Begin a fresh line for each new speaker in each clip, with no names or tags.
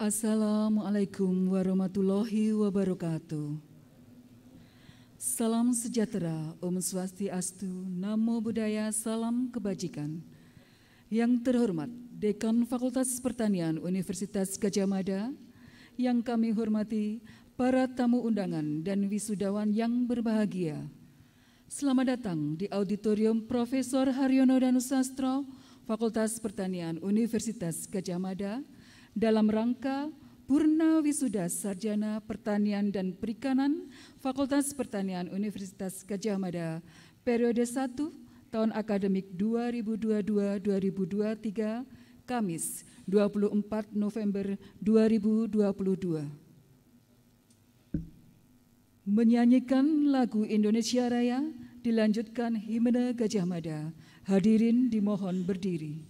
Assalamualaikum warahmatullahi wabarakatuh. Salam sejahtera, Om Swastiastu, Namo Buddhaya, salam kebajikan. Yang terhormat Dekan Fakultas Pertanian Universitas Gadjah Mada, yang kami hormati para tamu undangan dan wisudawan yang berbahagia. Selamat datang di Auditorium Profesor Haryono Danusastro, Fakultas Pertanian Universitas Gadjah Mada, dalam rangka Purna Wisuda Sarjana Pertanian dan Perikanan Fakultas Pertanian Universitas Gadjah Mada periode 1 tahun akademik 2022-2023 Kamis 24 November 2022. Menyanyikan lagu Indonesia Raya dilanjutkan himne Gadjah Mada. Hadirin dimohon berdiri.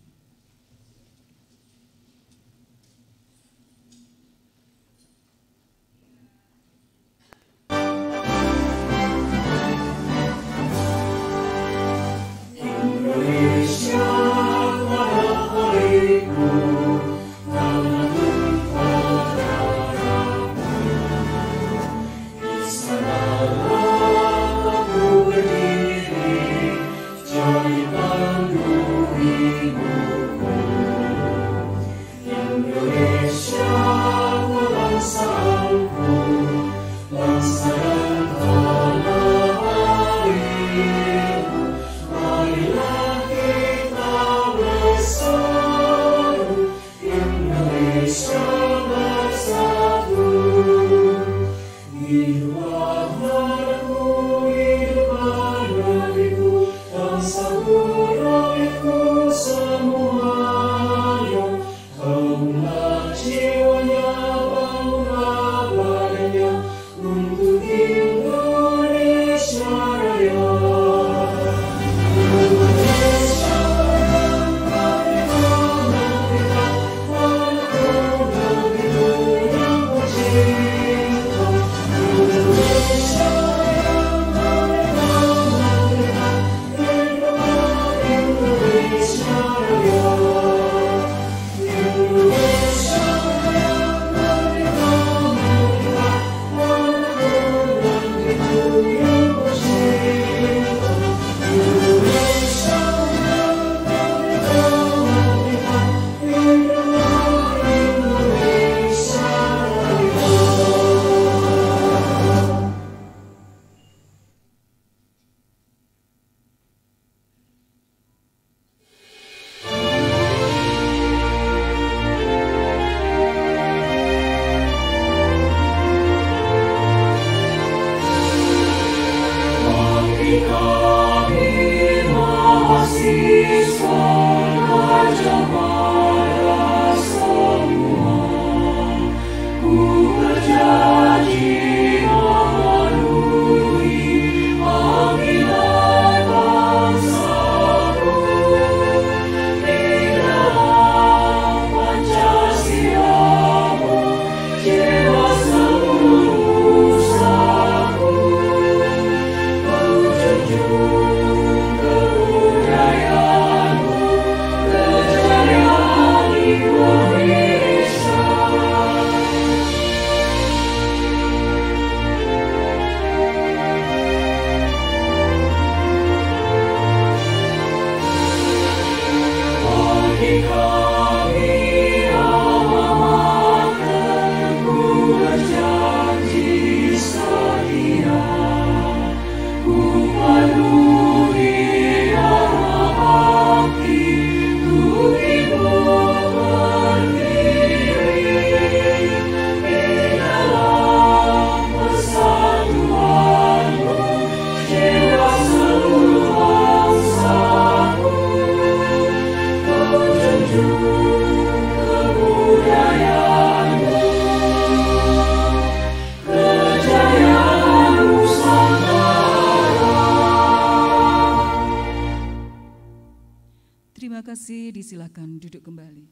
Terima kasih, disilakan duduk kembali.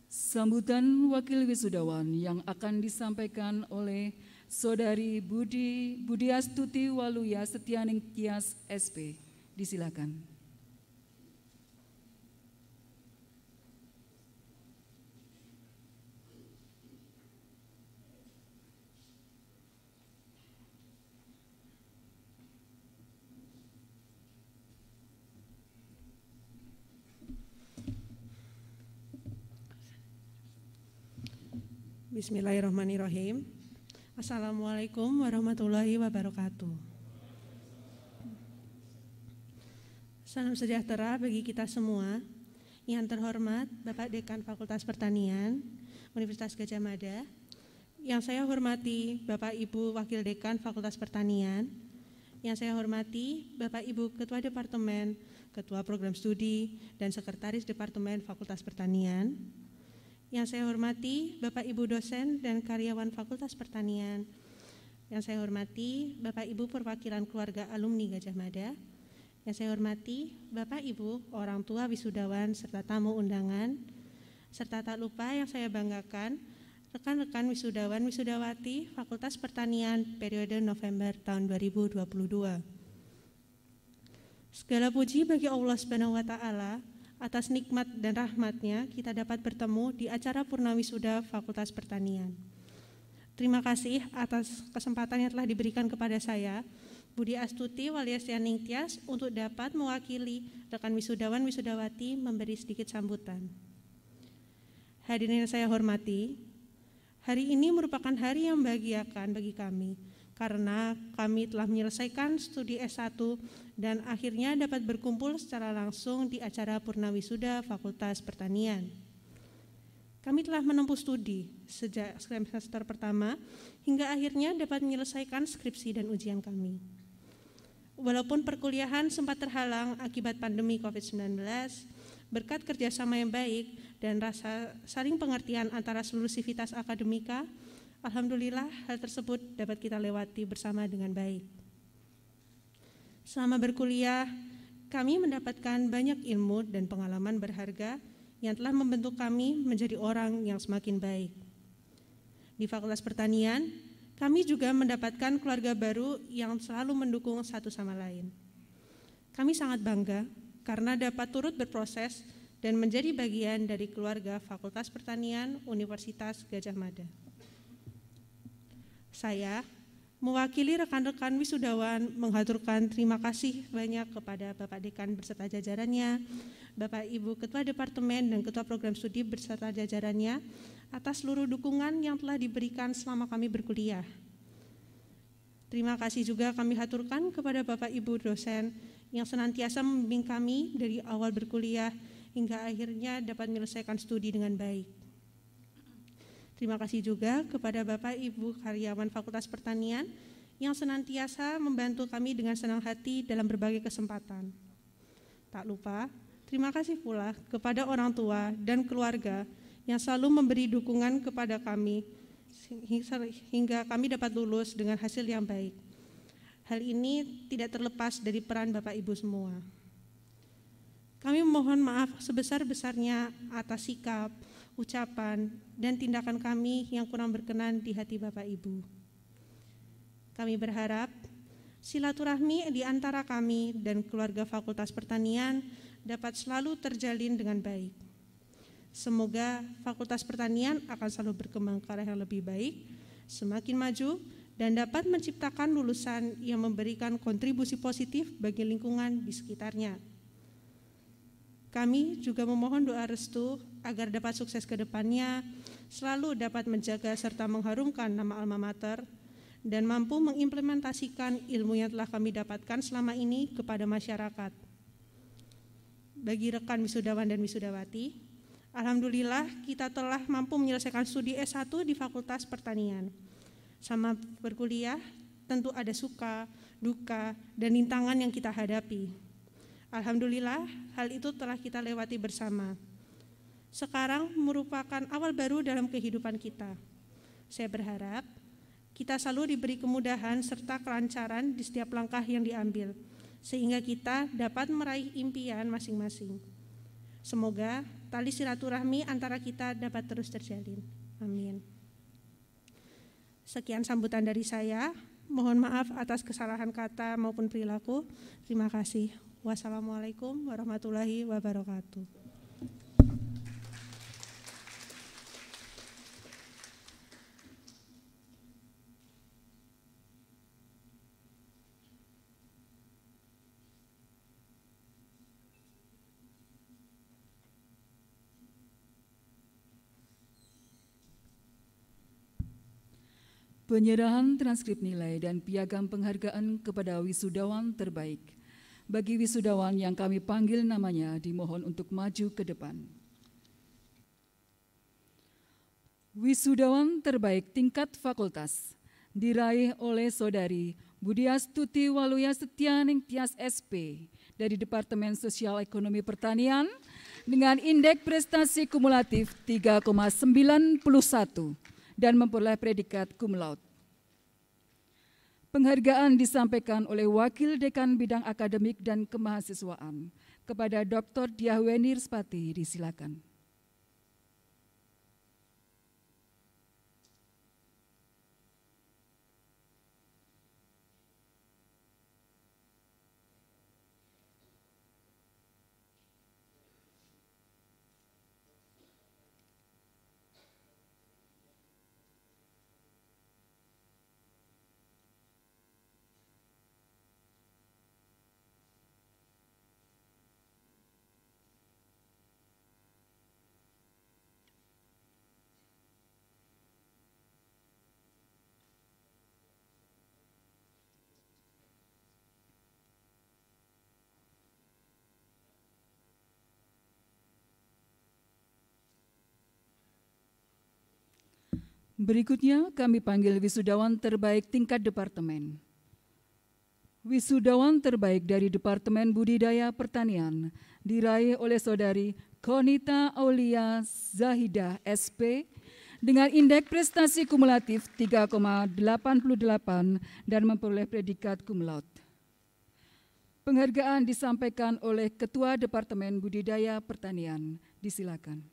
Sambutan wakil wisudawan yang akan disampaikan oleh Saudari Budiastuti Waluya Setianing Tias SP. Disilakan.
Bismillahirrahmanirrahim. Assalamualaikum warahmatullahi wabarakatuh. Salam sejahtera bagi kita semua. Yang terhormat Bapak Dekan Fakultas Pertanian Universitas Gadjah Mada, yang saya hormati Bapak Ibu Wakil Dekan Fakultas Pertanian, yang saya hormati Bapak Ibu Ketua Departemen, Ketua Program Studi, dan Sekretaris Departemen Fakultas Pertanian, yang saya hormati Bapak Ibu dosen dan karyawan Fakultas Pertanian, yang saya hormati Bapak Ibu perwakilan keluarga alumni Gadjah Mada, yang saya hormati Bapak Ibu orang tua wisudawan serta tamu undangan, serta tak lupa yang saya banggakan rekan-rekan wisudawan wisudawati Fakultas Pertanian periode November tahun 2022. Segala puji bagi Allah Subhanahu wa Ta'ala. Atas nikmat dan rahmatnya kita dapat bertemu di acara Purnawisuda Fakultas Pertanian. Terima kasih atas kesempatan yang telah diberikan kepada saya, Budiastuti Waluya Setianing Tias, untuk dapat mewakili rekan wisudawan wisudawati memberi sedikit sambutan. Hadirin yang saya hormati, hari ini merupakan hari yang membahagiakan bagi kami, karena kami telah menyelesaikan studi S1 dan akhirnya dapat berkumpul secara langsung di acara Purnawisuda Fakultas Pertanian. Kami telah menempuh studi sejak semester pertama hingga akhirnya dapat menyelesaikan skripsi dan ujian kami. Walaupun perkuliahan sempat terhalang akibat pandemi COVID-19, berkat kerjasama yang baik dan rasa saling pengertian antara seluruh sivitas akademika, alhamdulillah hal tersebut dapat kita lewati bersama dengan baik. Selama berkuliah, kami mendapatkan banyak ilmu dan pengalaman berharga yang telah membentuk kami menjadi orang yang semakin baik. Di Fakultas Pertanian, kami juga mendapatkan keluarga baru yang selalu mendukung satu sama lain. Kami sangat bangga karena dapat turut berproses dan menjadi bagian dari keluarga Fakultas Pertanian Universitas Gadjah Mada. Saya mewakili rekan-rekan wisudawan menghaturkan terima kasih banyak kepada Bapak Dekan beserta jajarannya, Bapak Ibu Ketua Departemen dan Ketua Program Studi beserta jajarannya atas seluruh dukungan yang telah diberikan selama kami berkuliah. Terima kasih juga kami haturkan kepada Bapak Ibu dosen yang senantiasa membimbing kami dari awal berkuliah hingga akhirnya dapat menyelesaikan studi dengan baik. Terima kasih juga kepada Bapak Ibu karyawan Fakultas Pertanian yang senantiasa membantu kami dengan senang hati dalam berbagai kesempatan. Tak lupa, terima kasih pula kepada orang tua dan keluarga yang selalu memberi dukungan kepada kami hingga kami dapat lulus dengan hasil yang baik. Hal ini tidak terlepas dari peran Bapak Ibu semua. Kami memohon maaf sebesar-besarnya atas sikap, ucapan, dan tindakan kami yang kurang berkenan di hati Bapak Ibu. Kami berharap silaturahmi di antara kami dan keluarga Fakultas Pertanian dapat selalu terjalin dengan baik. Semoga Fakultas Pertanian akan selalu berkembang ke arah yang lebih baik, semakin maju, dan dapat menciptakan lulusan yang memberikan kontribusi positif bagi lingkungan di sekitarnya. Kami juga memohon doa restu agar dapat sukses ke depannya, selalu dapat menjaga serta mengharumkan nama alma mater, dan mampu mengimplementasikan ilmu yang telah kami dapatkan selama ini kepada masyarakat. Bagi rekan wisudawan dan wisudawati, alhamdulillah kita telah mampu menyelesaikan studi S1 di Fakultas Pertanian. Sama berkuliah, tentu ada suka, duka, dan rintangan yang kita hadapi. Alhamdulillah, hal itu telah kita lewati bersama. Sekarang merupakan awal baru dalam kehidupan kita. Saya berharap kita selalu diberi kemudahan serta kelancaran di setiap langkah yang diambil, sehingga kita dapat meraih impian masing-masing. Semoga tali silaturahmi antara kita dapat terus terjalin. Amin. Sekian sambutan dari saya. Mohon maaf atas kesalahan kata maupun perilaku. Terima kasih. Wassalamualaikum warahmatullahi wabarakatuh.
Penyerahan transkrip nilai dan piagam penghargaan kepada wisudawan terbaik. Bagi wisudawan yang kami panggil namanya, dimohon untuk maju ke depan. Wisudawan terbaik tingkat fakultas diraih oleh Saudari Budiastuti Waluya Setianing Tias SP dari Departemen Sosial Ekonomi Pertanian dengan indeks prestasi kumulatif 3,91 dan memperoleh predikat cum laude. Penghargaan disampaikan oleh Wakil Dekan Bidang Akademik dan Kemahasiswaan kepada Dr. Diahweni Rizpati, disilakan. Berikutnya kami panggil wisudawan terbaik tingkat departemen. Wisudawan terbaik dari Departemen Budidaya Pertanian diraih oleh Saudari Konita Aulia Zahidah SP dengan indeks prestasi kumulatif 3,88 dan memperoleh predikat cum laude. Penghargaan disampaikan oleh Ketua Departemen Budidaya Pertanian. Disilakan.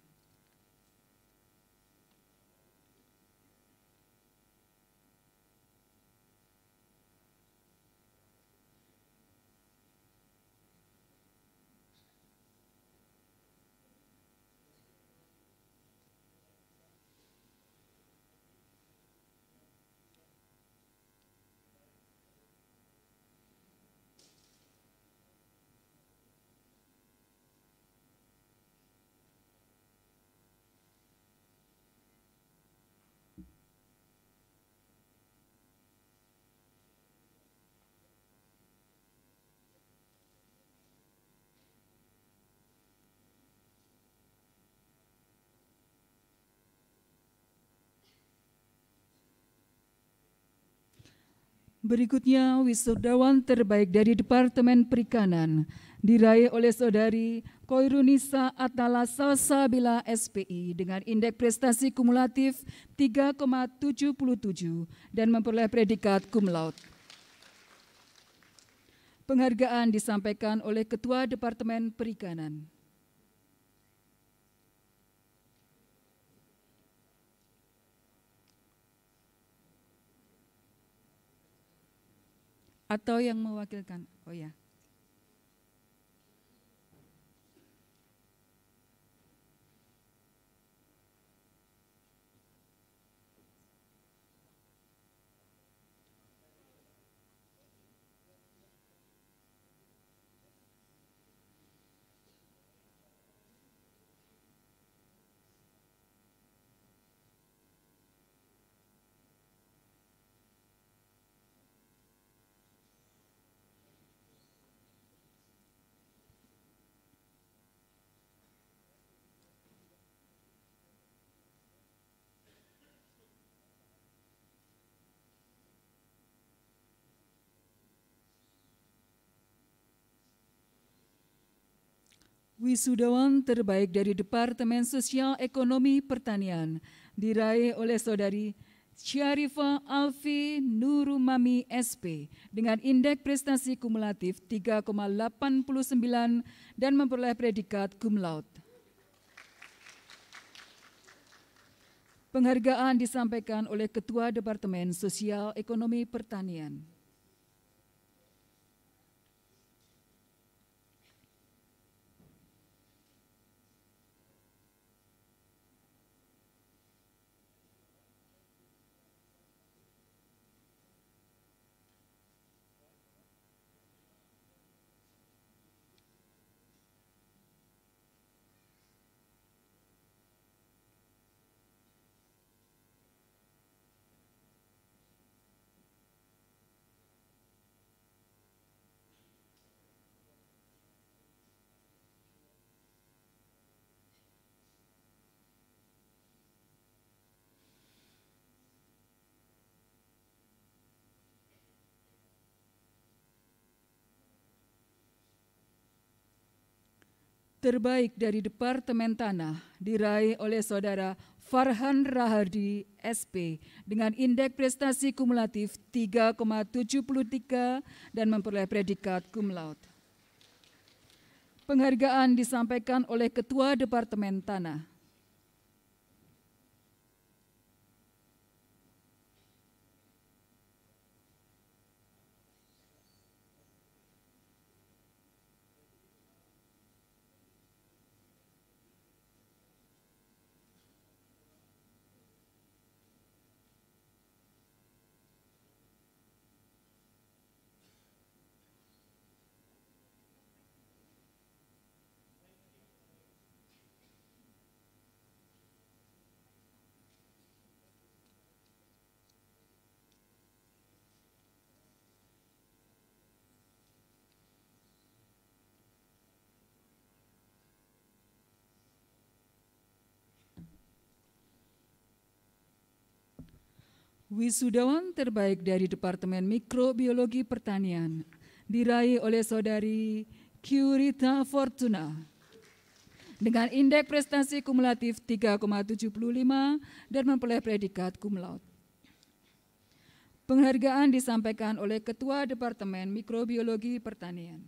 Berikutnya, wisudawan terbaik dari Departemen Perikanan diraih oleh Saudari Koirunisa Atala Salsabila SPI dengan indeks prestasi kumulatif 3,77 dan memperoleh predikat cum laude. Penghargaan disampaikan oleh Ketua Departemen Perikanan. Atau yang mewakilkan, oh ya. Wisudawan terbaik dari Departemen Sosial Ekonomi Pertanian diraih oleh Saudari Syarifah Alfi Nurumami SP dengan indeks prestasi kumulatif 3,89 dan memperoleh predikat cum laude. Penghargaan disampaikan oleh Ketua Departemen Sosial Ekonomi Pertanian. Terbaik dari Departemen Tanah diraih oleh Saudara Farhan Rahardi, SP, dengan indeks prestasi kumulatif 3,73 dan memperoleh predikat cum laude. Penghargaan disampaikan oleh Ketua Departemen Tanah. Wisudawan terbaik dari Departemen Mikrobiologi Pertanian diraih oleh Saudari Kyurita Fortuna dengan indeks prestasi kumulatif 3,75 dan memperoleh predikat cum laude. Penghargaan disampaikan oleh Ketua Departemen Mikrobiologi Pertanian.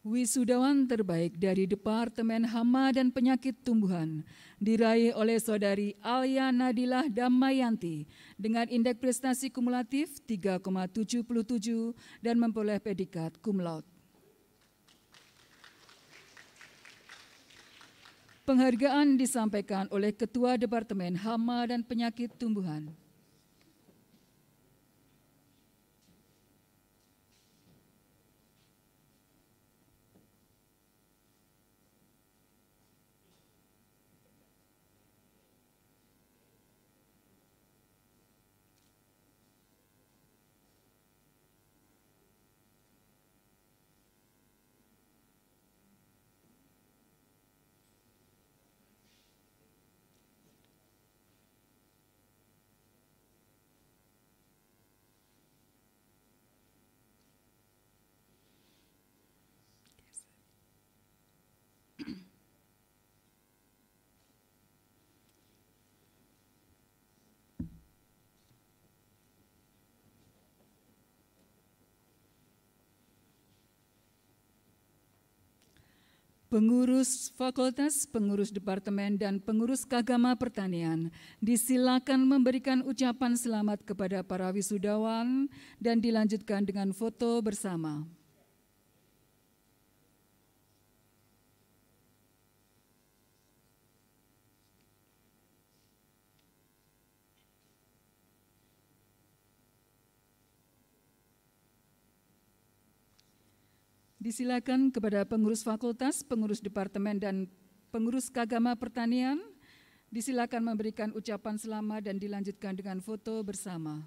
Wisudawan terbaik dari Departemen Hama dan Penyakit Tumbuhan diraih oleh Saudari Alia Nadilah Damayanti dengan indeks prestasi kumulatif 3,77 dan memperoleh predikat cum laude. Penghargaan disampaikan oleh Ketua Departemen Hama dan Penyakit Tumbuhan. Pengurus fakultas, pengurus departemen, dan pengurus Kagama Pertanian disilakan memberikan ucapan selamat kepada para wisudawan dan dilanjutkan dengan foto bersama. Disilakan kepada pengurus fakultas, pengurus departemen, dan pengurus Kagama Pertanian Disilakan memberikan ucapan selamat dan dilanjutkan dengan foto bersama.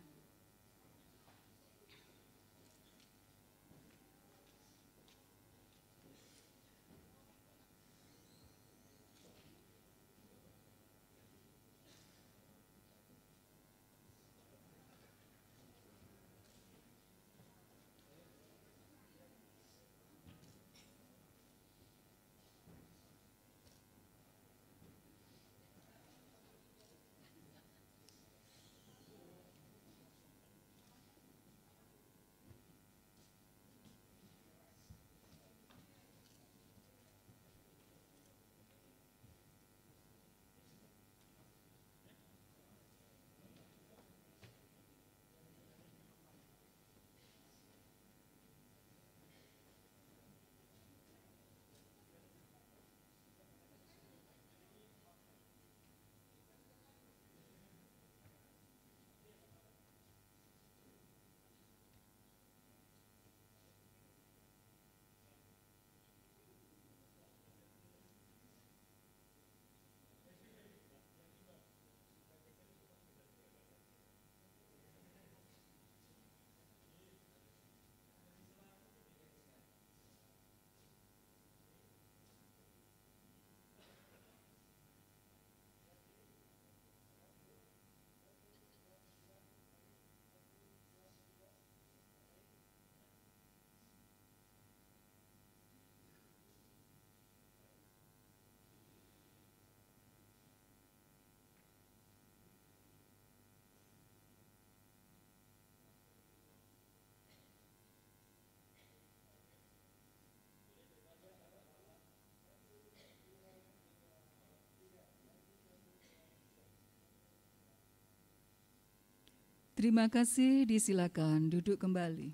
Terima kasih, disilakan duduk kembali.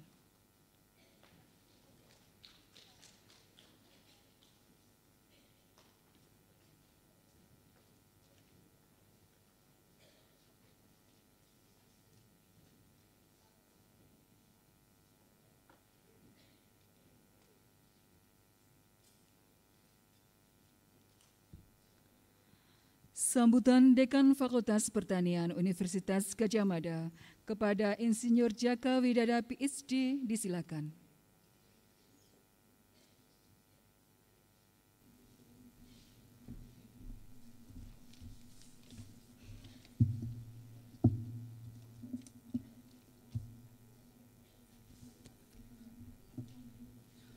Sambutan Dekan Fakultas Pertanian Universitas Gadjah Mada kepada Insinyur Jaka Widada PhD disilakan.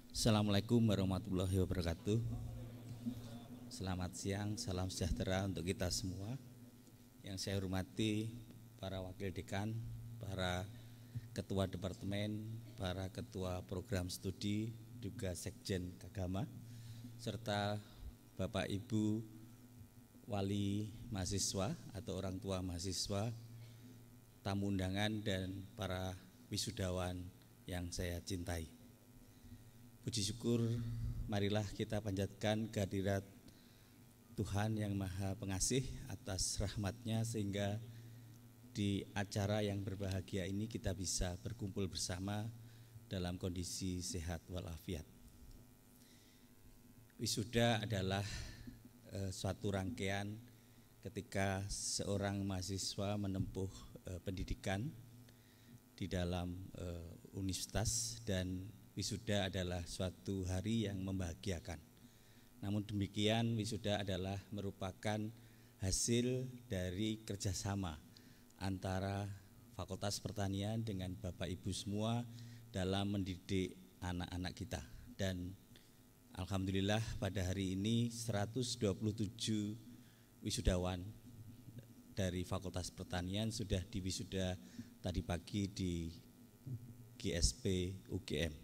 Assalamualaikum warahmatullahi wabarakatuh. Selamat siang, salam sejahtera untuk kita semua. Yang saya hormati para wakil dekan, para ketua departemen, para ketua program studi, juga sekjen Kagama, serta Bapak Ibu wali mahasiswa atau orang tua mahasiswa, tamu undangan dan para wisudawan yang saya cintai. Puji syukur, marilah kita panjatkan kehadirat Tuhan yang Maha Pengasih atas rahmat-Nya sehingga di acara yang berbahagia ini kita bisa berkumpul bersama dalam kondisi sehat walafiat. Wisuda adalah suatu rangkaian ketika seorang mahasiswa menempuh pendidikan di dalam universitas, dan wisuda adalah suatu hari yang membahagiakan. Namun demikian, wisuda adalah merupakan hasil dari kerjasama antara Fakultas Pertanian dengan Bapak Ibu semua dalam mendidik anak-anak kita. Dan alhamdulillah pada hari ini 127 wisudawan dari Fakultas Pertanian sudah diwisuda tadi pagi di GSP UGM.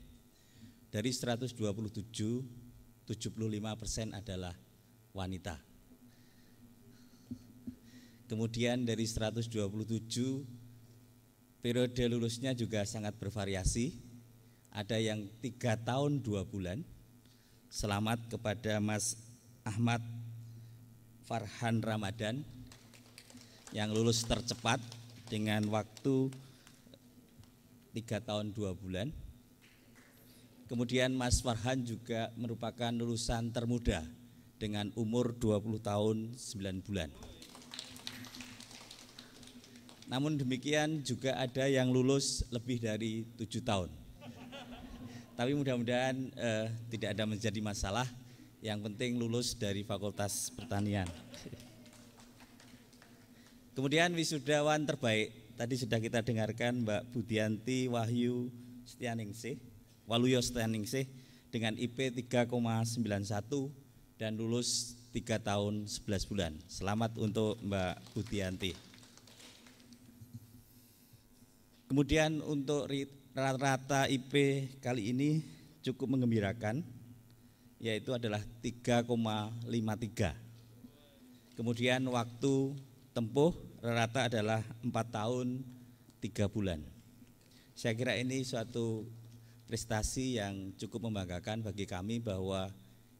Dari 127, 75% adalah wanita. Kemudian dari 127, periode lulusnya juga sangat bervariasi. Ada yang 3 tahun 2 bulan. Selamat kepada Mas Ahmad Farhan Ramadan yang lulus tercepat dengan waktu 3 tahun 2 bulan. Kemudian Mas Farhan juga merupakan lulusan termuda dengan umur 20 tahun 9 bulan. Namun demikian juga ada yang lulus lebih dari 7 tahun. Tapi mudah-mudahan tidak ada menjadi masalah. Yang penting lulus dari Fakultas Pertanian. Kemudian wisudawan terbaik, tadi sudah kita dengarkan Mbak Budianti Wahyu Waluyo Setianingsih dengan IP 3,91 dan lulus 3 tahun 11 bulan. Selamat untuk Mbak Budianti. Kemudian untuk rata-rata IP kali ini cukup menggembirakan, yaitu adalah 3,53. Kemudian waktu tempuh rata adalah 4 tahun 3 bulan. Saya kira ini suatu prestasi yang cukup membanggakan bagi kami bahwa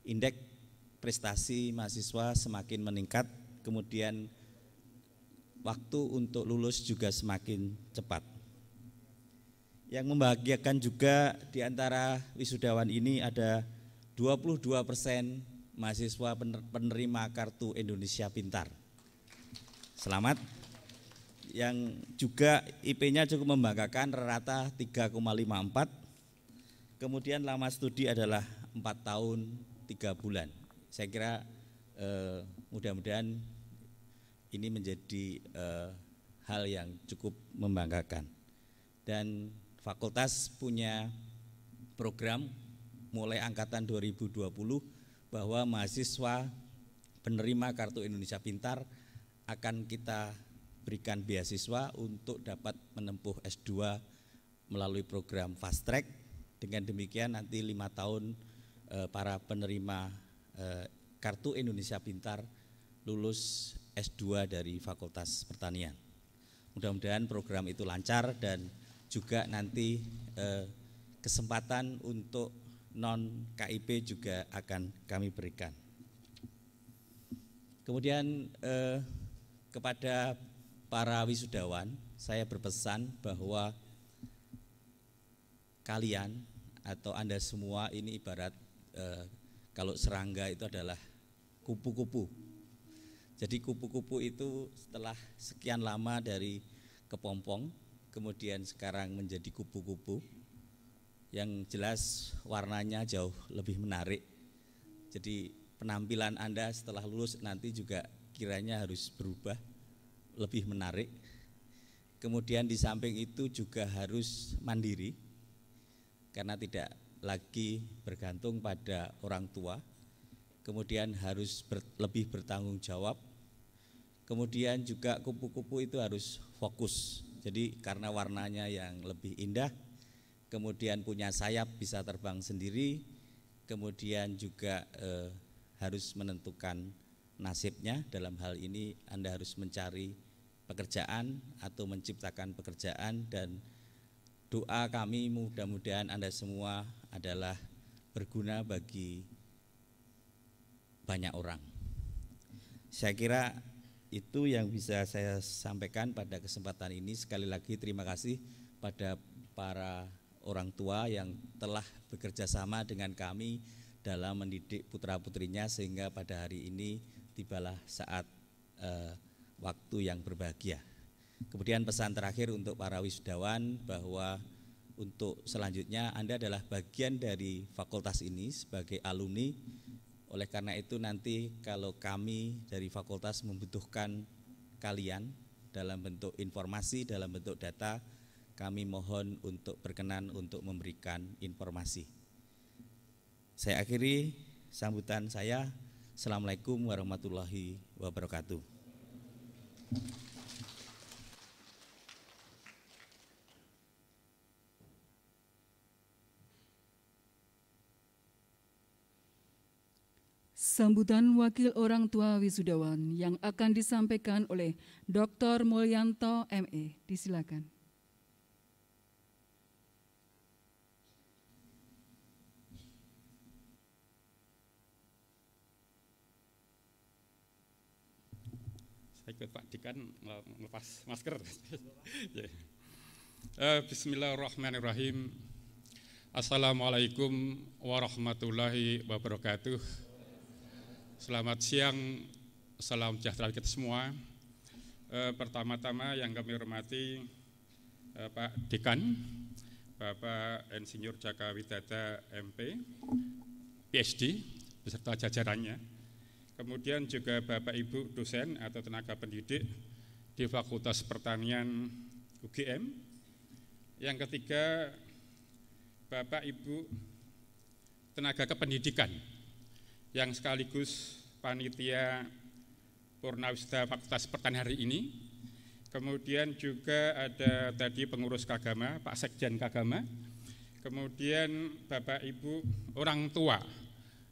indeks prestasi mahasiswa semakin meningkat, kemudian waktu untuk lulus juga semakin cepat. Yang membahagiakan juga di antara wisudawan ini ada 22% mahasiswa penerima Kartu Indonesia Pintar. Selamat. Yang juga IP-nya cukup membanggakan, rata 3,54. Kemudian lama studi adalah 4 tahun 3 bulan. Saya kira mudah-mudahan ini menjadi hal yang cukup membanggakan. Dan fakultas punya program mulai angkatan 2020 bahwa mahasiswa penerima Kartu Indonesia Pintar akan kita berikan beasiswa untuk dapat menempuh S2 melalui program fast track. Dengan demikian nanti 5 tahun para penerima Kartu Indonesia Pintar lulus S2 dari Fakultas Pertanian. Mudah-mudahan program itu lancar dan juga nanti kesempatan untuk non KIP juga akan kami berikan. Kemudian kepada para wisudawan saya berpesan bahwa kalian atau Anda semua ini ibarat kalau serangga itu adalah kupu-kupu. Jadi kupu-kupu itu setelah sekian lama dari kepompong, kemudian sekarang menjadi kupu-kupu, yang jelas warnanya jauh lebih menarik. Jadi penampilan Anda setelah lulus nanti juga kiranya harus berubah, lebih menarik. Kemudian di samping itu juga harus mandiri, karena tidak lagi bergantung pada orang tua. Kemudian harus lebih bertanggung jawab. Kemudian juga kupu-kupu itu harus fokus. Jadi karena warnanya yang lebih indah, kemudian punya sayap bisa terbang sendiri, kemudian juga harus menentukan nasibnya. Dalam hal ini Anda harus mencari pekerjaan atau menciptakan pekerjaan, dan doa kami mudah-mudahan Anda semua adalah berguna bagi banyak orang. Saya kira itu yang bisa saya sampaikan pada kesempatan ini. Sekali lagi terima kasih pada para orang tua yang telah bekerja sama dengan kami dalam mendidik putra-putrinya sehingga pada hari ini tibalah saat waktu yang berbahagia. Kemudian pesan terakhir untuk para wisudawan bahwa untuk selanjutnya Anda adalah bagian dari fakultas ini sebagai alumni. Oleh karena itu nanti kalau kami dari fakultas membutuhkan kalian dalam bentuk informasi, dalam bentuk data, kami mohon untuk berkenan untuk memberikan informasi. Saya akhiri sambutan saya. Assalamualaikum warahmatullahi wabarakatuh.
Sambutan wakil orang tua wisudawan yang akan disampaikan oleh Dr. Mulyanto ME. Disilakan.
Saya ikut Pak Dikan melepas masker. Bismillahirrahmanirrahim. Assalamualaikum warahmatullahi wabarakatuh. Selamat siang, salam sejahtera kita semua. Pertama-tama yang kami hormati Pak Dekan, Bapak Insinyur Jaka Widada MP, PhD, beserta jajarannya. Kemudian juga Bapak Ibu dosen atau tenaga pendidik di Fakultas Pertanian UGM. Yang ketiga, Bapak Ibu tenaga kependidikan yang sekaligus panitia Purnawisuda Fakultas Pertanian hari ini. Kemudian juga ada tadi pengurus Kagama, Pak Sekjen Kagama. Kemudian Bapak Ibu orang tua,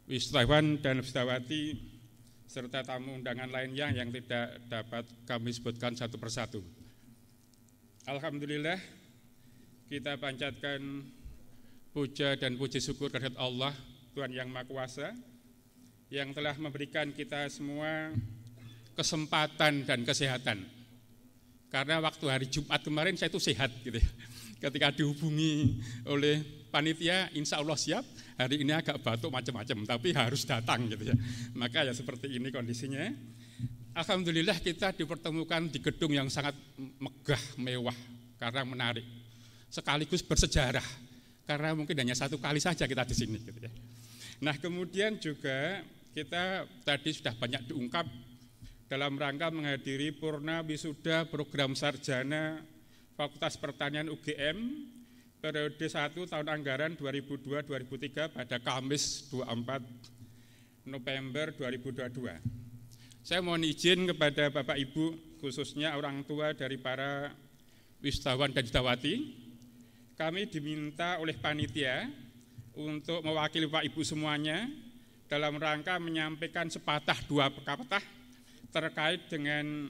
wisudawan dan wisudawati, serta tamu undangan lainnya yang tidak dapat kami sebutkan satu persatu. Alhamdulillah, kita panjatkan puja dan puji syukur kehadirat Allah, Tuhan Yang Maha Kuasa, yang telah memberikan kita semua kesempatan dan kesehatan. Karena waktu hari Jumat kemarin saya itu sehat gitu ya. Ketika dihubungi oleh panitia, insya Allah siap, hari ini agak batuk macam-macam, tapi harus datang gitu ya. Maka ya seperti ini kondisinya. Alhamdulillah kita dipertemukan di gedung yang sangat megah, mewah, karena menarik. Sekaligus bersejarah, karena mungkin hanya satu kali saja kita di sini gitu ya. Nah kemudian juga kita tadi sudah banyak diungkap dalam rangka menghadiri Purna Wisuda Program Sarjana Fakultas Pertanian UGM periode 1 tahun anggaran 2002-2003 pada Kamis 24 November 2022. Saya mohon izin kepada Bapak Ibu, khususnya orang tua dari para wisudawan dan wisudawati, kami diminta oleh panitia untuk mewakili Bapak Ibu semuanya dalam rangka menyampaikan sepatah dua patah terkait dengan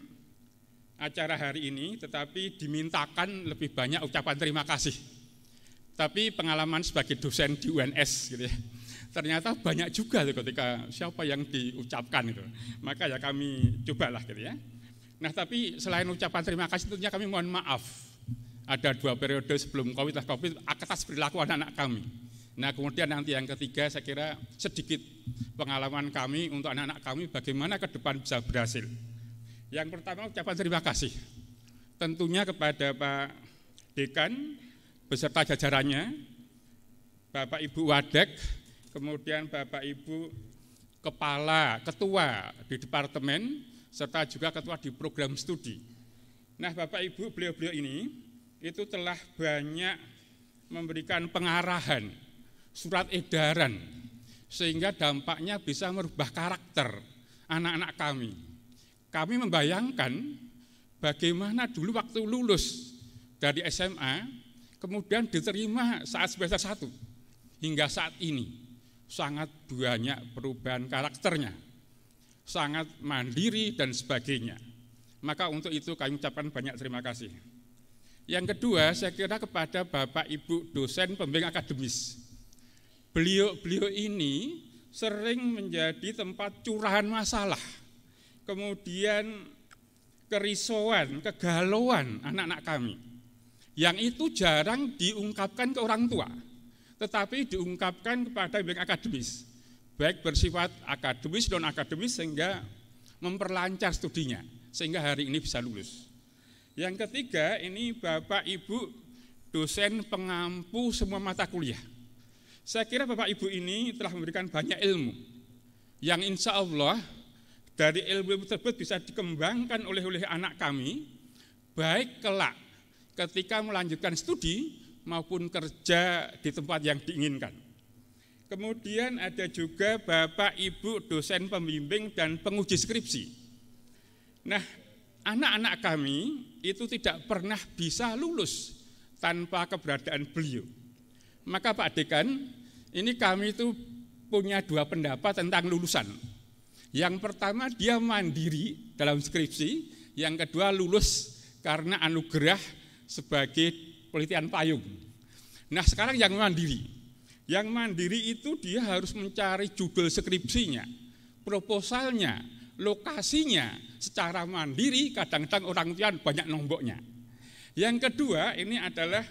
acara hari ini, tetapi dimintakan lebih banyak ucapan terima kasih. Tapi pengalaman sebagai dosen di UNS gitu ya, ternyata banyak juga tuh ketika siapa yang diucapkan itu. Maka ya kami cobalah gitu ya. Nah tapi selain ucapan terima kasih tentunya kami mohon maaf. Ada 2 periode sebelum COVID atas perilaku anak-anak kami. Nah kemudian nanti yang ketiga saya kira sedikit pengalaman kami untuk anak-anak kami bagaimana ke depan bisa berhasil. Yang pertama ucapan terima kasih tentunya kepada Pak Dekan beserta jajarannya, Bapak Ibu Wadek, kemudian Bapak Ibu Kepala, Ketua di Departemen, serta juga Ketua di Program Studi. Nah Bapak Ibu beliau-beliau ini itu telah banyak memberikan pengarahan, surat edaran, sehingga dampaknya bisa merubah karakter anak-anak kami. Kami membayangkan bagaimana dulu waktu lulus dari SMA, kemudian diterima saat semester 1, hingga saat ini sangat banyak perubahan karakternya, sangat mandiri dan sebagainya. Maka untuk itu kami ucapkan banyak terima kasih. Yang kedua, saya kira kepada Bapak Ibu dosen pembimbing akademis. Beliau ini sering menjadi tempat curahan masalah, kemudian kerisauan, kegalauan anak-anak kami, yang itu jarang diungkapkan ke orang tua, tetapi diungkapkan kepada pembimbing akademis, baik bersifat akademis, non-akademis, sehingga memperlancar studinya, sehingga hari ini bisa lulus. Yang ketiga, ini Bapak Ibu dosen pengampu semua mata kuliah. Saya kira Bapak Ibu ini telah memberikan banyak ilmu yang insya Allah dari ilmu tersebut bisa dikembangkan oleh anak kami, baik kelak ketika melanjutkan studi maupun kerja di tempat yang diinginkan. Kemudian ada juga Bapak Ibu dosen pembimbing dan penguji skripsi. Nah, anak-anak kami itu tidak pernah bisa lulus tanpa keberadaan beliau. Maka Pak Dekan, ini kami itu punya 2 pendapat tentang lulusan. Yang pertama dia mandiri dalam skripsi, yang kedua lulus karena anugerah sebagai penelitian payung. Nah sekarang yang mandiri itu dia harus mencari judul skripsinya, proposalnya, lokasinya secara mandiri, kadang-kadang orang tua banyak nomboknya. Yang kedua ini adalah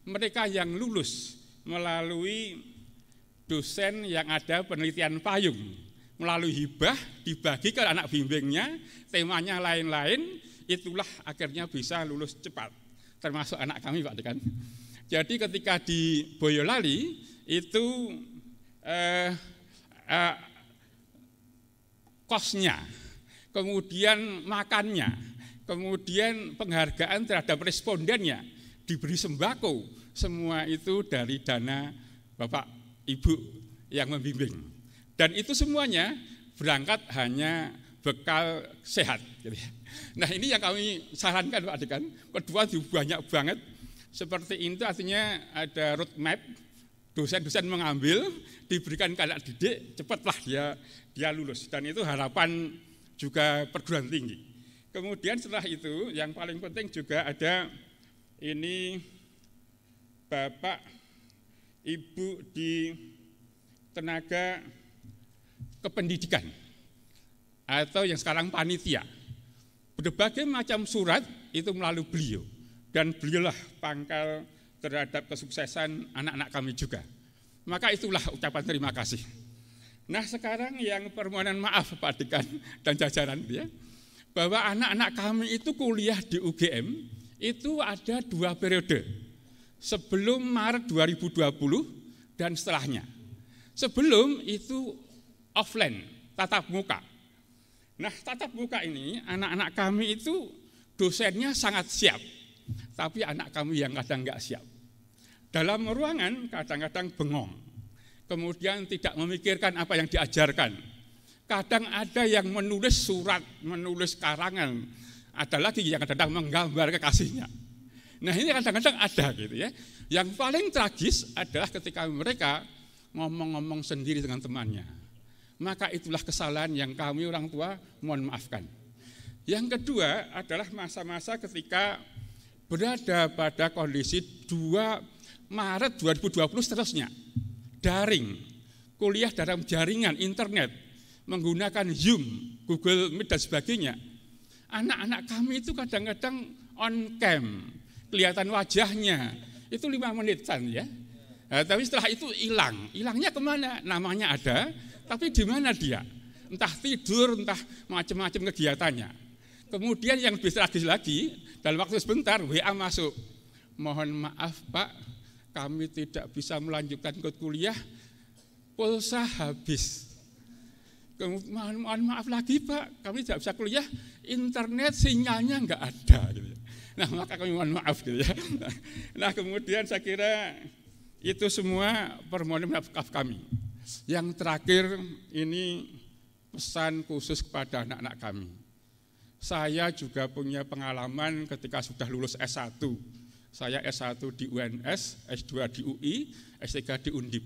mereka yang lulus melalui dosen yang ada penelitian payung, melalui hibah dibagi ke anak bimbingnya, temanya lain-lain, itulah akhirnya bisa lulus cepat, termasuk anak kami Pak Dekan. Jadi ketika di Boyolali itu kosnya, kemudian makannya, kemudian penghargaan terhadap respondennya, diberi sembako, semua itu dari dana Bapak Ibu yang membimbing. Dan itu semuanya berangkat hanya bekal sehat. Nah ini yang kami sarankan Pak Dekan. Kedua banyak banget seperti itu, artinya ada roadmap, dosen-dosen mengambil, diberikan ke anak didik, cepatlah dia lulus. Dan itu harapan juga perguruan tinggi. Kemudian setelah itu yang paling penting juga ada ini Bapak Ibu di tenaga kependidikan atau yang sekarang panitia. Berbagai macam surat itu melalui beliau, dan beliaulah pangkal terhadap kesuksesan anak-anak kami juga. Maka itulah ucapan terima kasih. Nah sekarang yang permohonan maaf Pak Dekan dan jajaran ya, bahwa anak-anak kami itu kuliah di UGM itu ada 2 periode, sebelum Maret 2020 dan setelahnya. Sebelum itu offline, tatap muka. Nah tatap muka ini anak-anak kami itu dosennya sangat siap, tapi anak kami yang kadang enggak siap. Dalam ruangan kadang-kadang bengong, kemudian tidak memikirkan apa yang diajarkan. Kadang ada yang menulis surat, menulis karangan, ada lagi yang kadang-kadang menggambar kekasihnya. Nah ini kadang-kadang ada gitu ya. Yang paling tragis adalah ketika mereka ngomong-ngomong sendiri dengan temannya. Maka itulah kesalahan yang kami orang tua mohon maafkan. Yang kedua adalah masa-masa ketika berada pada kondisi 2 Maret 2020 seterusnya. Daring, kuliah dalam jaringan internet, menggunakan Zoom, Google Meet dan sebagainya. Anak-anak kami itu kadang-kadang on cam, kelihatan wajahnya, itu 5 menitan ya. Nah, tapi setelah itu hilang. Hilangnya kemana? Namanya ada, tapi di mana dia? Entah tidur, entah macam-macam kegiatannya. Kemudian yang lebih tragis lagi, dalam waktu sebentar WA masuk. Mohon maaf Pak, kami tidak bisa melanjutkan ke kuliah, pulsa habis. Mohon maaf lagi Pak, kami tidak bisa kuliah, internet sinyalnya enggak ada. Gitu. Nah maka kami mohon maaf gitu ya. Nah kemudian saya kira itu semua permohonan maaf kami. Yang terakhir ini pesan khusus kepada anak-anak kami. Saya juga punya pengalaman ketika sudah lulus S1. Saya S1 di UNS, S2 di UI, S3 di Undip.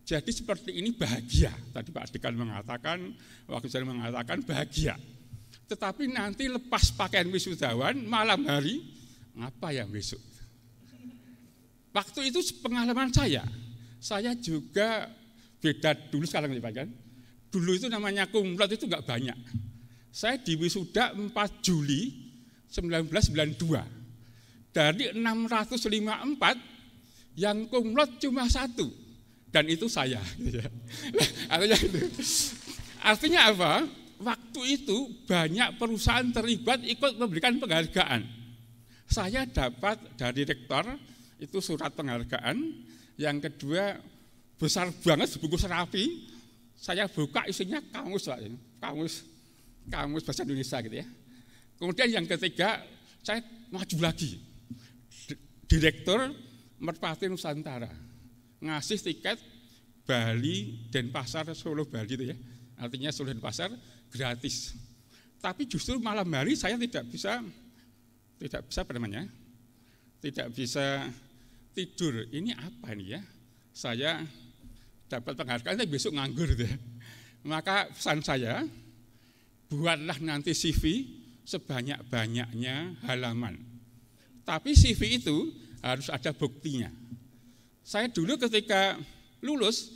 Jadi seperti ini bahagia. Tadi Pak Dekan mengatakan, waktu saya mengatakan bahagia. Tetapi nanti lepas pakaian wisudawan malam hari, apa yang besok? Waktu itu pengalaman saya juga beda dulu sekarang nih Pak kan. Dulu itu namanya kumlot itu enggak banyak. Saya di wisuda 4 Juli 1992. Dari 654 yang kumlot cuma 1 dan itu saya. Artinya apa? Waktu itu banyak perusahaan terlibat ikut memberikan penghargaan. Saya dapat dari rektor itu surat penghargaan. Yang kedua besar banget sebungkus rapi. Saya buka isinya kamus Pak, kamus bahasa Indonesia gitu ya. Kemudian yang ketiga saya maju lagi. Direktur Merpati Nusantara ngasih tiket Bali Denpasar Solo Bali itu ya, artinya Solo Denpasar gratis. Tapi justru malam hari saya tidak bisa tidur. Ini apa ini ya? Saya dapat penghargaan tapi besok nganggur gitu ya. Maka pesan saya, buatlah nanti CV sebanyak-banyaknya halaman. Tapi CV itu harus ada buktinya. Saya dulu ketika lulus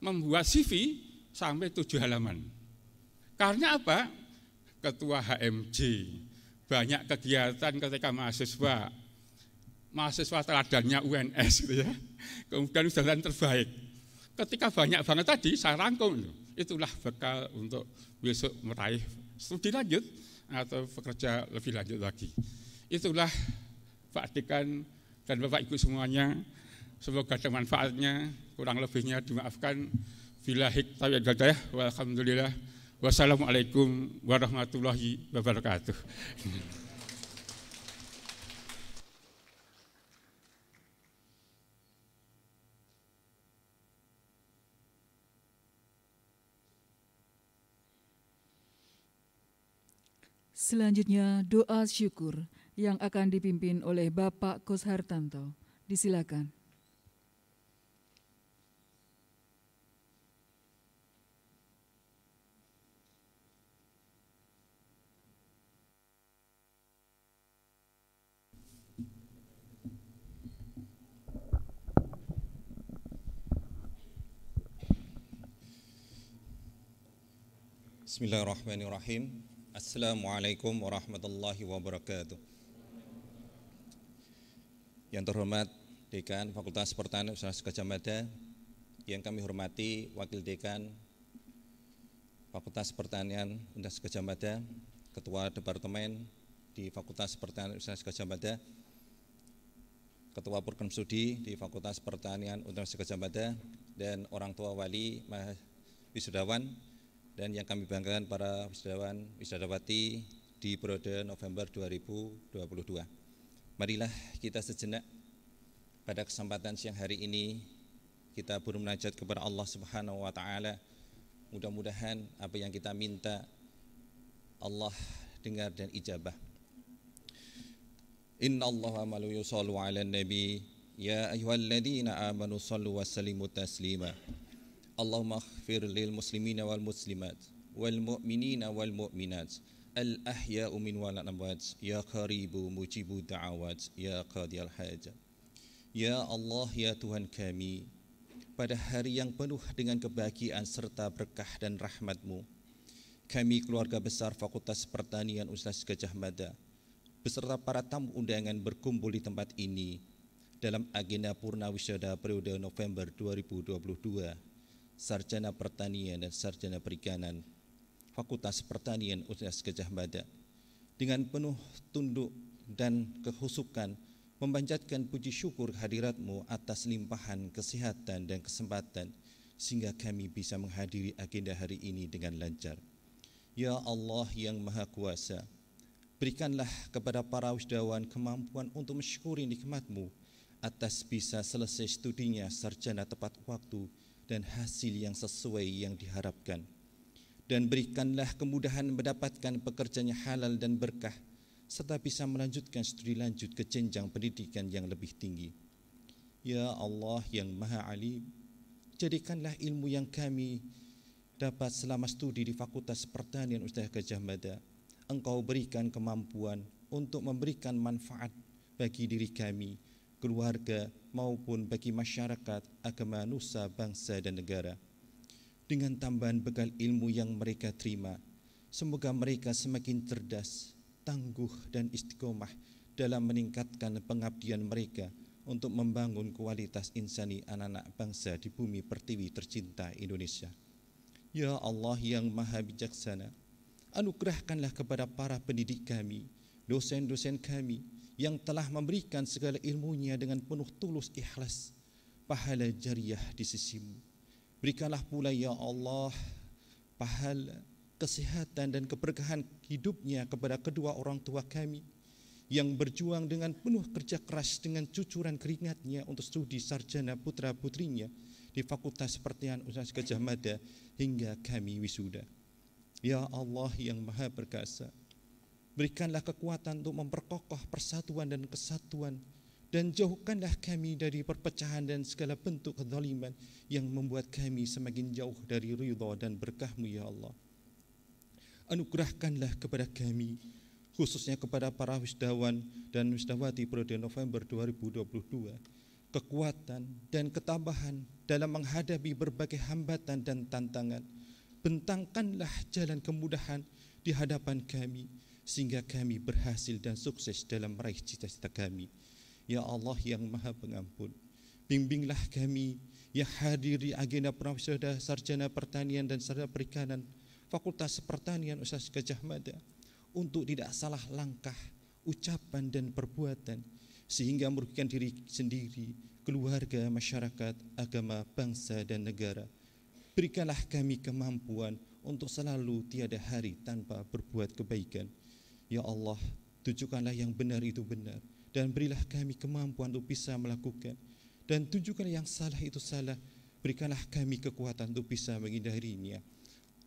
membuat CV sampai 7 halaman. Karena apa? Ketua HMJ, banyak kegiatan ketika mahasiswa teladannya UNS gitu ya. Kemudian usahaan terbaik. Ketika banyak banget tadi saya rangkum, itulah bekal untuk besok meraih studi lanjut. atau pekerja lebih lanjut lagi. Itulah Pak Dekan dan Bapak Ibu semuanya. Semoga ada manfaatnya, kurang lebihnya dimaafkan. Billahi taufiq wal hidayah. Walhamdulillah. Wassalamualaikum warahmatullahi wabarakatuh.
Selanjutnya doa syukur yang akan dipimpin oleh Bapak Kos Hartanto. Disilakan.
Bismillahirrahmanirrahim. Assalamualaikum warahmatullahi wabarakatuh. Yang terhormat Dekan Fakultas Pertanian Universitas Gadjah Mada, yang kami hormati Wakil Dekan Fakultas Pertanian Universitas Gadjah Mada, Ketua Departemen di Fakultas Pertanian Universitas Gadjah Mada, Ketua Program Studi di Fakultas Pertanian Universitas Gadjah Mada, dan orang tua wali wisudawan, dan yang kami banggakan para wisudawan wisudawati di periode November 2022. Marilah kita sejenak pada kesempatan siang hari ini kita bermunajat kepada Allah Subhanahu wa taala. Mudah-mudahan apa yang kita minta Allah dengar dan ijabah. Innallaha wa malaikatahu yushollu 'alan nabi ya ayyuhalladzina amanu shallu wa sallimu taslima. Allahumma ighfir lil muslimina wal muslimat wal mu'minina wal mu'minat al ahya'u min wal amwat ya qaribu mujibu da'awat ya qadiyal hajat. Ya Allah, ya Tuhan kami, pada hari yang penuh dengan kebahagiaan serta berkah dan rahmat-Mu, kami keluarga besar Fakultas Pertanian Universitas Gadjah Mada beserta para tamu undangan berkumpul di tempat ini dalam agenda Purna Wisada periode November 2022, Sarjana Pertanian dan Sarjana Perikanan Fakultas Pertanian Universitas Gadjah Mada, dengan penuh tunduk dan kehusukan memanjatkan puji syukur hadirat-Mu atas limpahan kesehatan dan kesempatan sehingga kami bisa menghadiri agenda hari ini dengan lancar. Ya Allah yang Maha Kuasa, berikanlah kepada para wisudawan kemampuan untuk mensyukuri nikmat-Mu atas bisa selesai studinya sarjana tepat waktu dan hasil yang sesuai yang diharapkan, dan berikanlah kemudahan mendapatkan pekerjaan yang halal dan berkah serta bisa melanjutkan studi lanjut ke jenjang pendidikan yang lebih tinggi. Ya Allah yang Maha Alim, jadikanlah ilmu yang kami dapat selama studi di Fakultas Pertanian Universitas Gadjah Mada Engkau berikan kemampuan untuk memberikan manfaat bagi diri kami, keluarga, maupun bagi masyarakat, agama, nusa, bangsa, dan negara. Dengan tambahan bekal ilmu yang mereka terima, semoga mereka semakin cerdas, tangguh, dan istiqomah dalam meningkatkan pengabdian mereka untuk membangun kualitas insani anak-anak bangsa di bumi pertiwi tercinta Indonesia. Ya Allah yang Maha Bijaksana, anugerahkanlah kepada para pendidik kami, dosen-dosen kami yang telah memberikan segala ilmunya dengan penuh tulus ikhlas, pahala jariah di sisi-Mu. Berikanlah pula ya Allah pahala, kesehatan, dan keberkahan hidupnya kepada kedua orang tua kami yang berjuang dengan penuh kerja keras dengan cucuran keringatnya untuk studi sarjana putra-putrinya di Fakultas Pertanian Universitas Gadjah Mada hingga kami wisuda. Ya Allah yang Maha Perkasa, berikanlah kekuatan untuk memperkokoh persatuan dan kesatuan, dan jauhkanlah kami dari perpecahan dan segala bentuk kezaliman yang membuat kami semakin jauh dari ridha dan berkah-Mu ya Allah. Anugerahkanlah kepada kami, khususnya kepada para wisudawan dan wisudawati periode November 2022, kekuatan dan ketabahan dalam menghadapi berbagai hambatan dan tantangan. Bentangkanlah jalan kemudahan di hadapan kami, sehingga kami berhasil dan sukses dalam meraih cita-cita kami. Ya Allah yang Maha Pengampun, bimbinglah kami yang hadir di agenda Prawisuda Sarjana Pertanian dan Sarjana Perikanan Fakultas Pertanian Universitas Gadjah Mada untuk tidak salah langkah, ucapan dan perbuatan, sehingga merugikan diri sendiri, keluarga, masyarakat, agama, bangsa dan negara. Berikanlah kami kemampuan untuk selalu tiada hari tanpa berbuat kebaikan. Ya Allah, tunjukkanlah yang benar itu benar, dan berilah kami kemampuan untuk bisa melakukan, dan tunjukkanlah yang salah itu salah. Berikanlah kami kekuatan untuk bisa menghindarinya.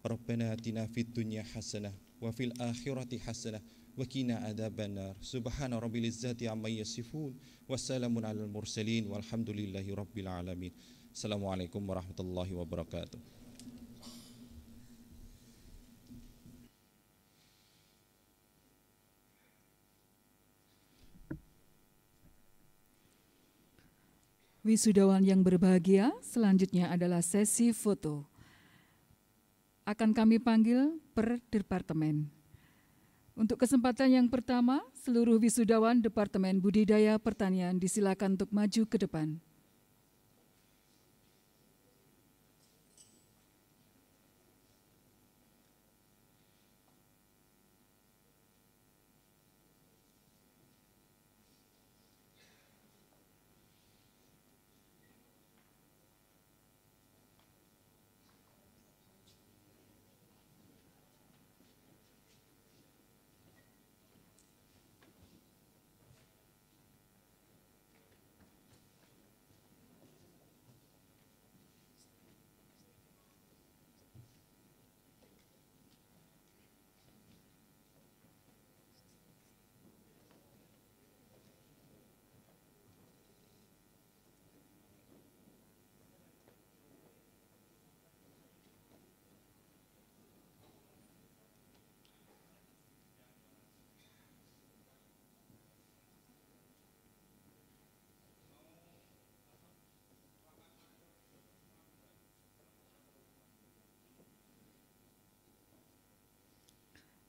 Rabbana atina fid dunya hasanah wa fil akhirati hasanah wa qina adzabannar. Subhana rabbil izzati amma yasifun, wassalamun alal mursalin, walhamdulillahi rabbil alamin. Assalamualaikum warahmatullahi wabarakatuh.
Wisudawan yang berbahagia, selanjutnya adalah sesi foto. Akan kami panggil per departemen. Untuk kesempatan yang pertama, seluruh wisudawan Departemen Budidaya Pertanian disilakan untuk maju ke depan.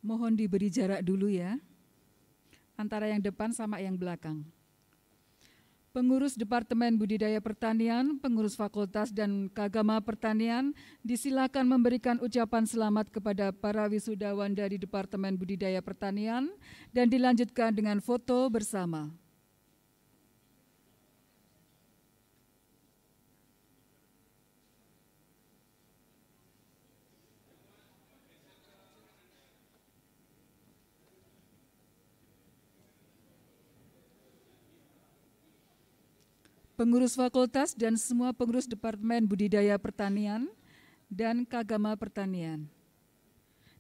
Mohon diberi jarak dulu ya, antara yang depan sama yang belakang. Pengurus Departemen Budidaya Pertanian, pengurus Fakultas dan Kagama Pertanian disilakan memberikan ucapan selamat kepada para wisudawan dari Departemen Budidaya Pertanian dan dilanjutkan dengan foto bersama. Pengurus fakultas dan semua pengurus Departemen Budidaya Pertanian dan Kagama Pertanian.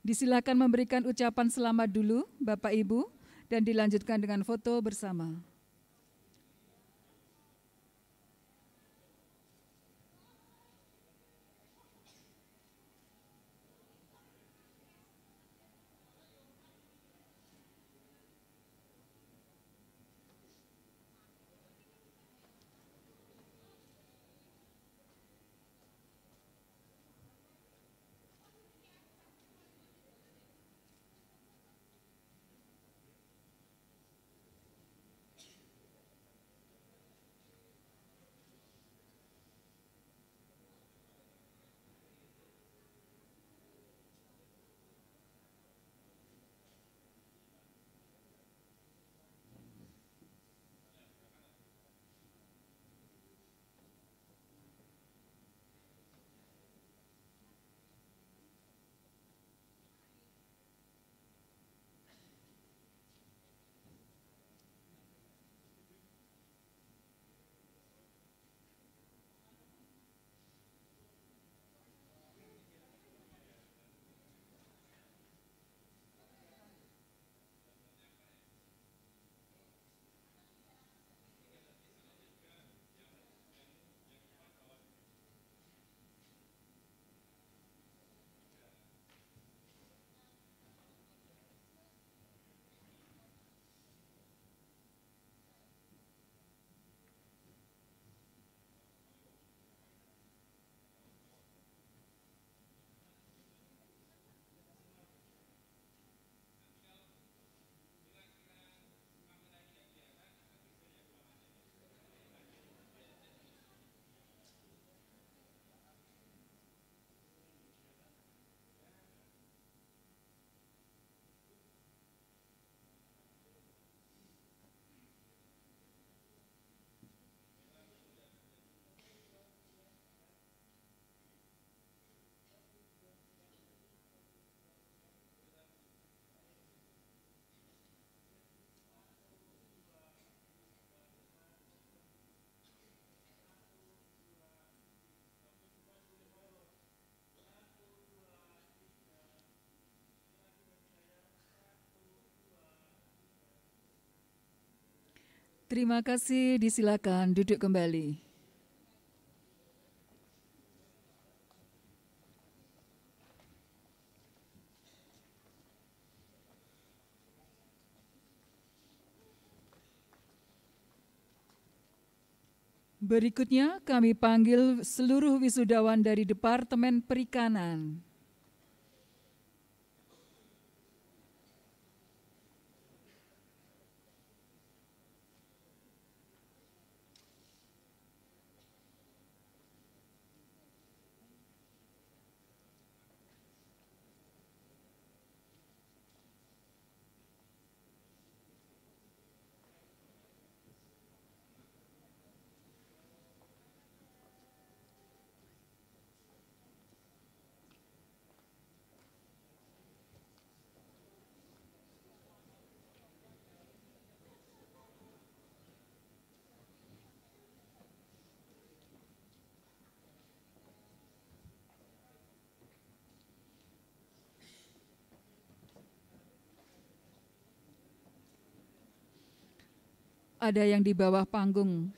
Disilakan memberikan ucapan selamat dulu, Bapak Ibu, dan dilanjutkan dengan foto bersama. Terima kasih, disilakan duduk kembali. Berikutnya kami panggil seluruh wisudawan dari Departemen Perikanan. Ada yang di bawah panggung.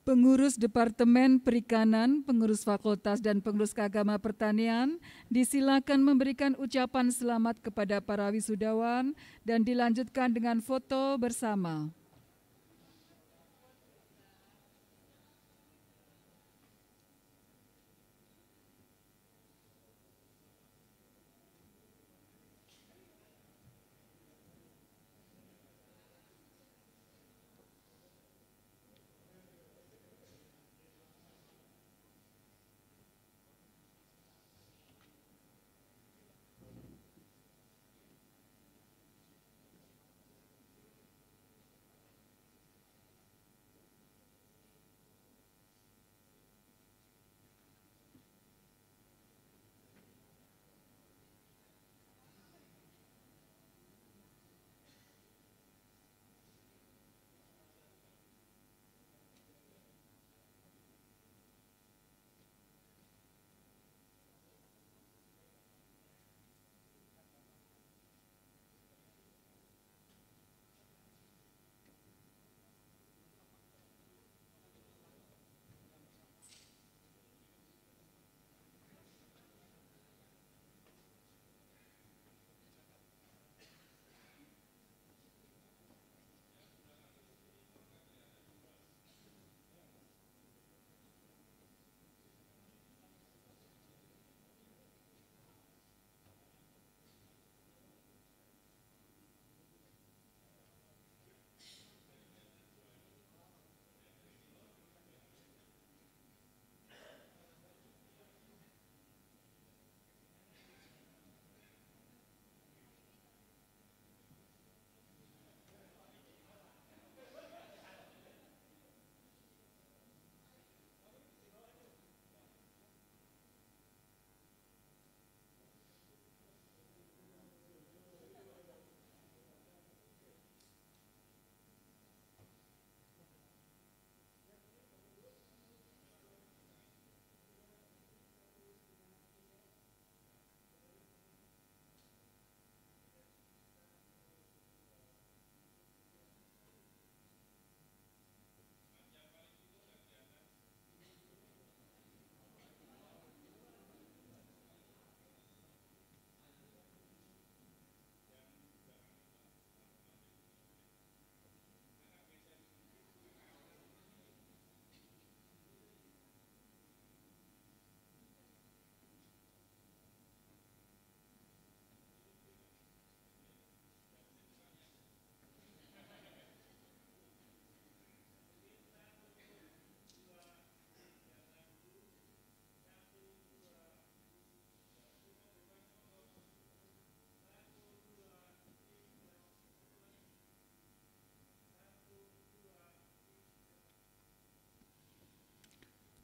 Pengurus Departemen Perikanan, pengurus fakultas dan pengurus keagama pertanian disilakan memberikan ucapan selamat kepada para wisudawan dan dilanjutkan dengan foto bersama.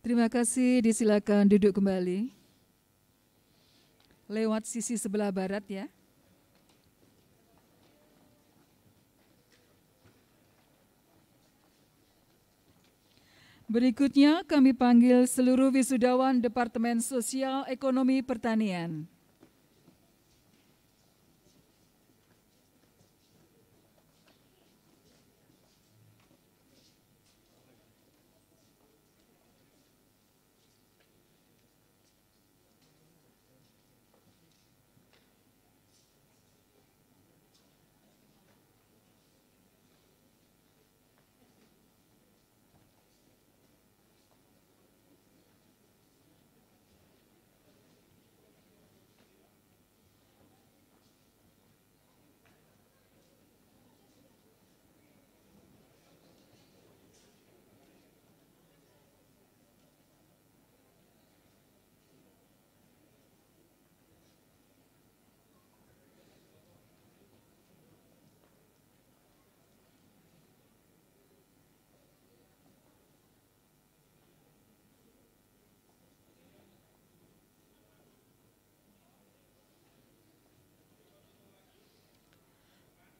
Terima kasih, disilakan duduk kembali. Lewat sisi sebelah barat ya. Berikutnya kami panggil seluruh wisudawan Departemen Sosial Ekonomi Pertanian.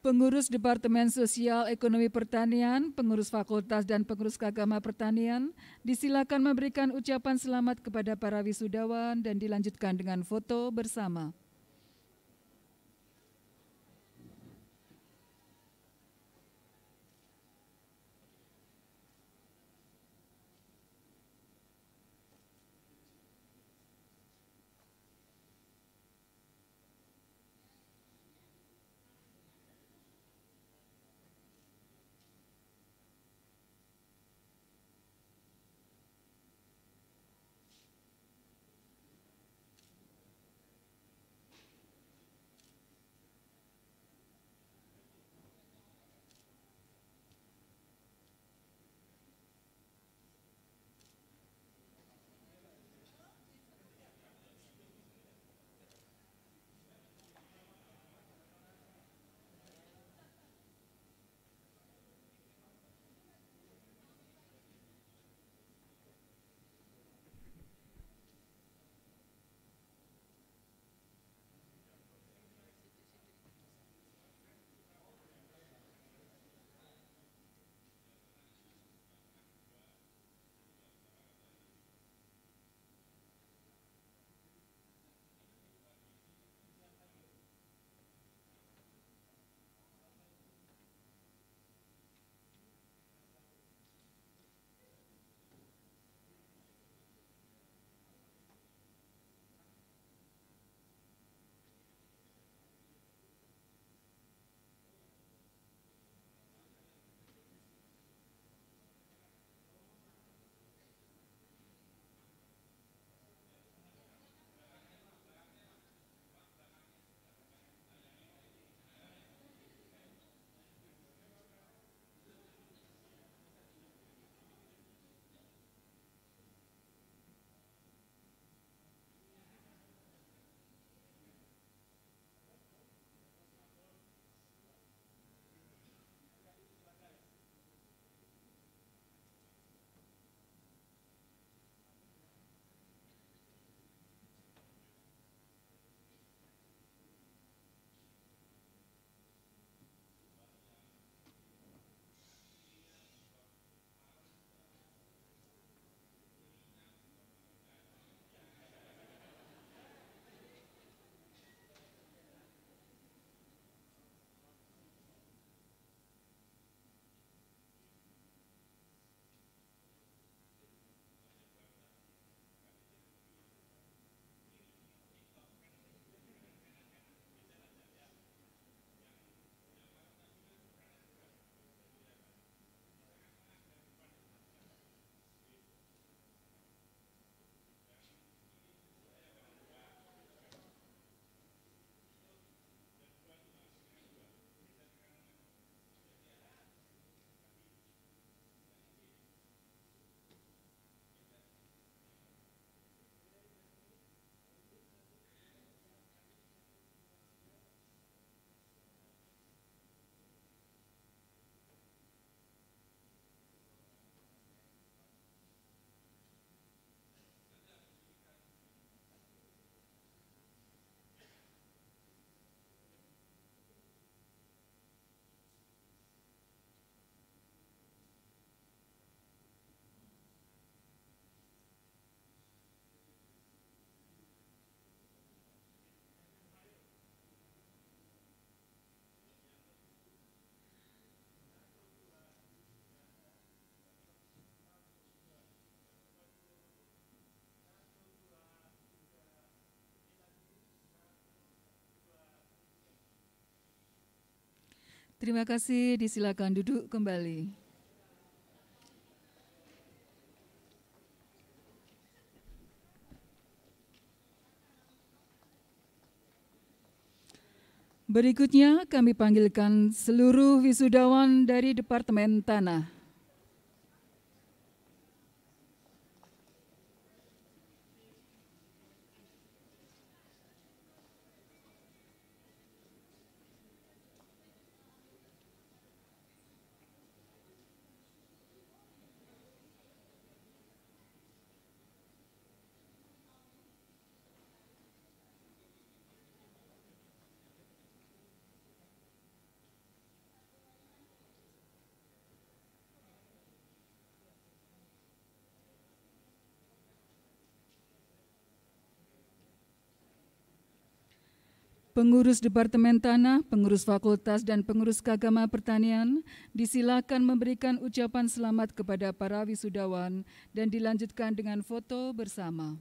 Pengurus Departemen Sosial Ekonomi Pertanian, pengurus fakultas dan pengurus Agama Pertanian, disilakan memberikan ucapan selamat kepada para wisudawan dan dilanjutkan dengan foto bersama. Terima kasih, disilakan duduk kembali. Berikutnya kami panggilkan seluruh wisudawan dari Departemen Tanah. Pengurus Departemen Tanah, pengurus fakultas, dan pengurus Keagama Pertanian disilakan memberikan ucapan selamat kepada para wisudawan dan dilanjutkan dengan foto bersama.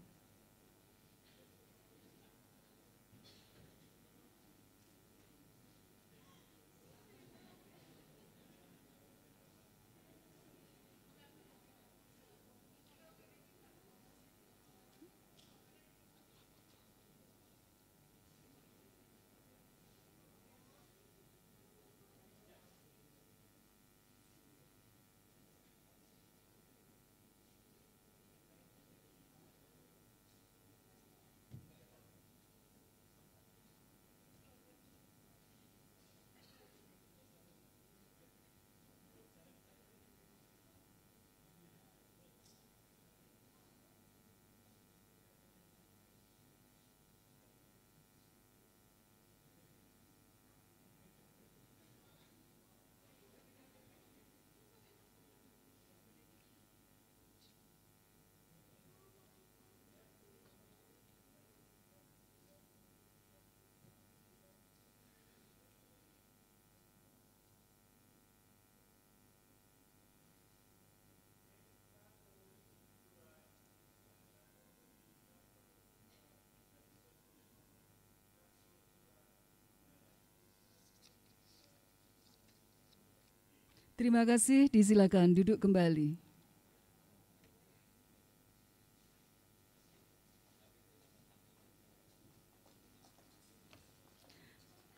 Terima kasih, disilakan duduk kembali.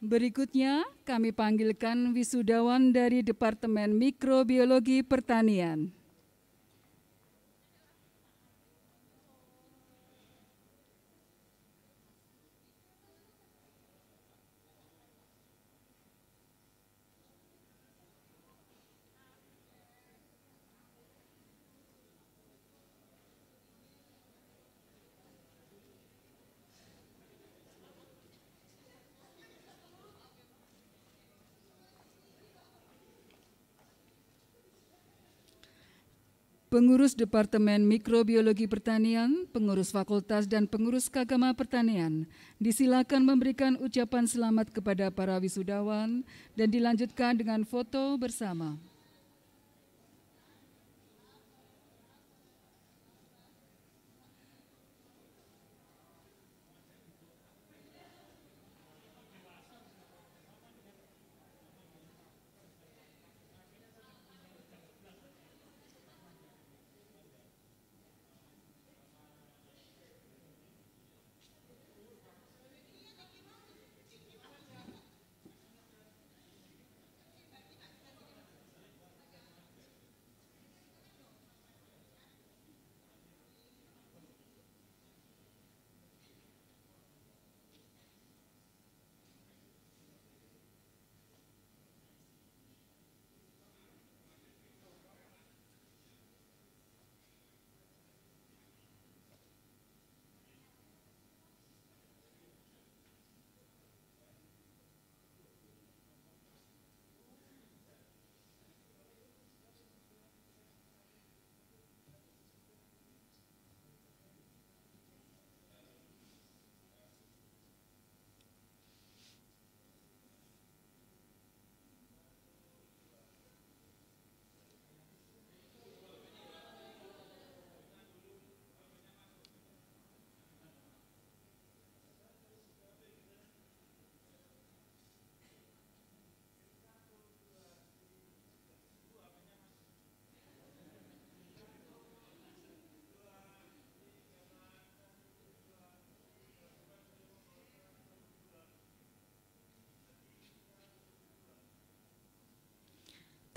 Berikutnya, kami panggilkan wisudawan dari Departemen Mikrobiologi Pertanian. Pengurus Departemen Mikrobiologi Pertanian, pengurus fakultas, dan pengurus Keagama Pertanian disilakan memberikan ucapan selamat kepada para wisudawan dan dilanjutkan dengan foto bersama.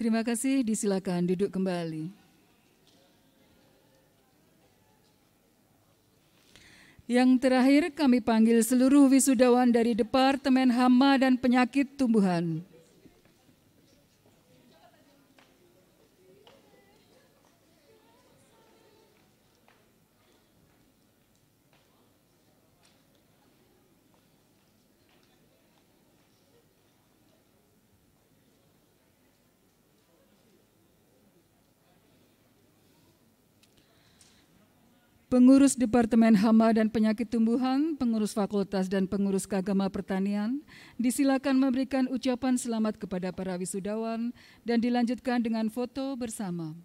Terima kasih, disilakan duduk kembali. Yang terakhir kami panggil seluruh wisudawan dari Departemen Hama dan Penyakit Tumbuhan. Pengurus Departemen Hama dan Penyakit Tumbuhan, pengurus fakultas dan pengurus Kagama Pertanian, disilakan memberikan ucapan selamat kepada para wisudawan dan dilanjutkan dengan foto bersama.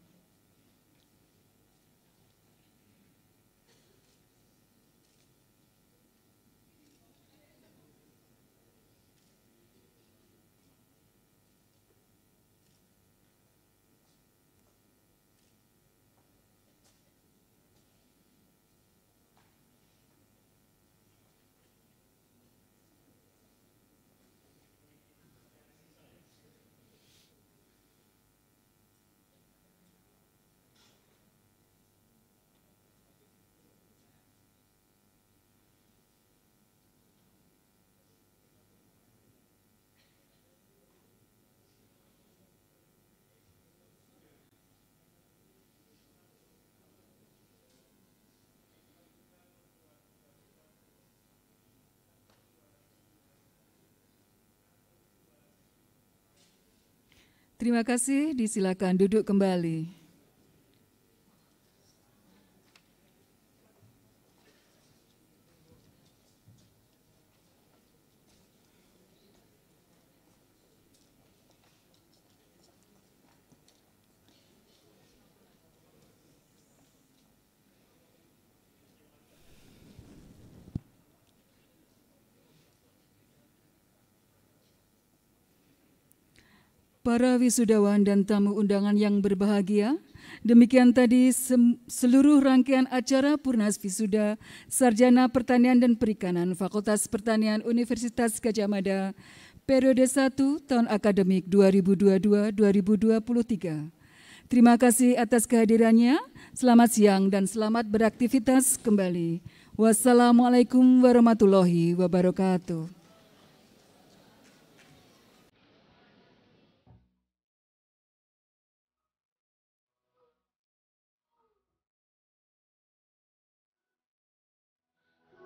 Terima kasih, disilakan duduk kembali. Para wisudawan dan tamu undangan yang berbahagia, demikian tadi seluruh rangkaian acara Purnas Wisuda Sarjana Pertanian dan Perikanan Fakultas Pertanian Universitas Gadjah Mada periode 1 tahun akademik 2022-2023. Terima kasih atas kehadirannya, selamat siang dan selamat beraktivitas kembali. Wassalamualaikum warahmatullahi wabarakatuh.